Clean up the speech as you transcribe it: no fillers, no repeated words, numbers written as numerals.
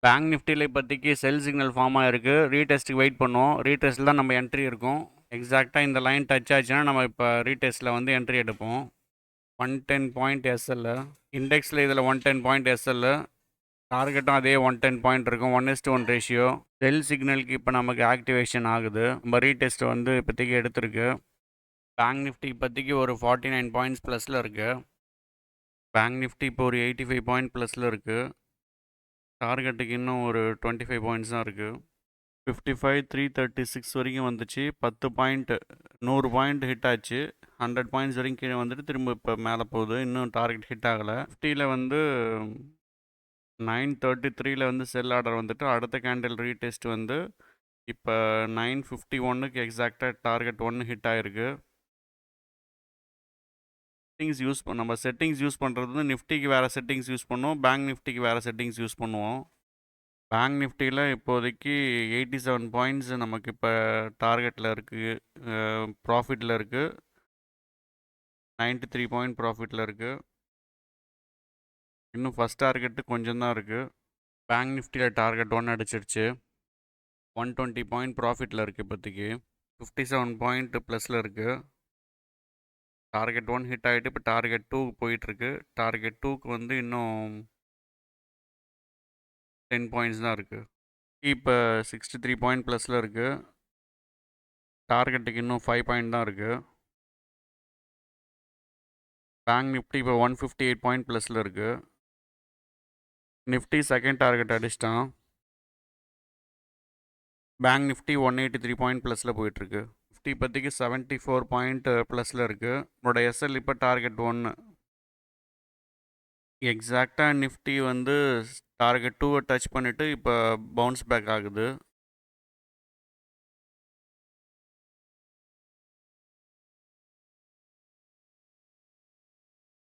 Bank நிஃப்டியில் இப்போதைக்கு செல் signal form ஆகிருக்கு. ரீடெஸ்ட்டுக்கு வெயிட் பண்ணுவோம். ரீடெஸ்ட்டில் தான் நம்ம என்ட்ரி இருக்கும். எக்ஸாக்டாக இந்த லைன் டச் ஆச்சுன்னா நம்ம இப்போ ரீடெஸ்ட்டில் வந்து என்ட்ரி எடுப்போம். 110 பாயிண்ட் எஸ்எல் இண்டெக்ஸில் இதில் 110 பாயிண்ட் எஸ்எல் டார்கெட்டும் அதே 110 பாயிண்ட் இருக்கும். 1:1 ரேஷியோ. செல் சிக்னலுக்கு இப்போ நமக்கு ஆக்டிவேஷன் ஆகுது. நம்ம ரீடெஸ்ட் வந்து இப்போதைக்கு எடுத்திருக்கு. பேங்க் நிஃப்டி இப்போதைக்கு ஒரு 49 பாயிண்ட்ஸ் ப்ளஸில் இருக்குது. பேங்க் நிஃப்டி இப்போ ஒரு 85 பாயிண்ட் ப்ளஸில் இருக்குது. டார்கெட்டுக்கு இன்னும் ஒரு 25 பாயிண்ட்ஸ் தான் இருக்குது. 55,336 வரைக்கும் வந்துச்சு. 10 பாயிண்ட் 100 பாயிண்ட் ஹிட் ஆச்சு. 100 பாயிண்ட்ஸ் வரைக்கும் கீழே வந்துட்டு திரும்ப இப்போ மேலே போகுது. இன்னும் டார்கெட் ஹிட் ஆகலை. 50ல் வந்து 933ல் வந்து செல் ஆர்டர் வந்துட்டு அடுத்த கேண்டில் ரீடெஸ்ட் வந்து இப்போ 951க்கு எக்ஸாக்டாக டார்கெட் 1 ஹிட் ஆகிருக்கு. நம்ம செட்டிங்ஸ் யூஸ் பண்ணுறது வந்து நிஃப்டிக்கு வேறு செட்டிங்ஸ் யூஸ் பண்ணுவோம். பேங்க் நிஃப்டிக்கு வேறு செட்டிங்ஸ் யூஸ் பண்ணுவோம். பேங்க் நிஃப்டியில் இப்போதைக்கு 87 பாயிண்ட்ஸ் நமக்கு இப்போ டார்கெட்டில் இருக்குது. ப்ராஃபிட்டில் இருக்குது. 93 பாயிண்ட் ப்ராஃபிட்டில் இருக்குது. இன்னும் ஃபஸ்ட் டார்கெட்டு கொஞ்சம் தான் இருக்குது. பேங்க் நிஃப்டியில் டார்கெட் 1 அடிச்சிருச்சு. 120 பாயிண்ட் ப்ராஃபிட்டில் இருக்குது இப்போதைக்கு. 57 பாயிண்ட் ப்ளஸில் இருக்குது. டார்கெட் 1 ஹிட் ஆகிட்டு இப்போ டார்கெட் 2 போயிட்டுருக்கு. டார்கெட் 2க்கு வந்து இன்னும் 10 பாயிண்ட்ஸ் தான் இருக்குது. இப்போ 63 பாயிண்ட் ப்ளஸில் இருக்குது. டார்கெட்டுக்கு இன்னும் 5 பாயிண்ட் தான் இருக்குது. பேங்க் நிஃப்டி இப்போ 158 பாயிண்ட் ப்ளஸில் இருக்குது. நிஃப்டி செகண்ட் டார்கெட் அடிச்சிட்டான். பேங்க் நிஃப்டி 183 பாயிண்ட் ப்ளஸில் போயிட்டுருக்கு. நிஃப்டி இப்போதைக்கு 74 பாயிண்ட் ப்ளஸில் இருக்குது. நம்மளோட எஸ்எல் இப்போ டார்கெட் 1. எக்ஸாக்டாக நிஃப்டி வந்து டார்கெட் 2 டச் பண்ணிவிட்டு இப்போ பவுன்ஸ் பேக் ஆகுது.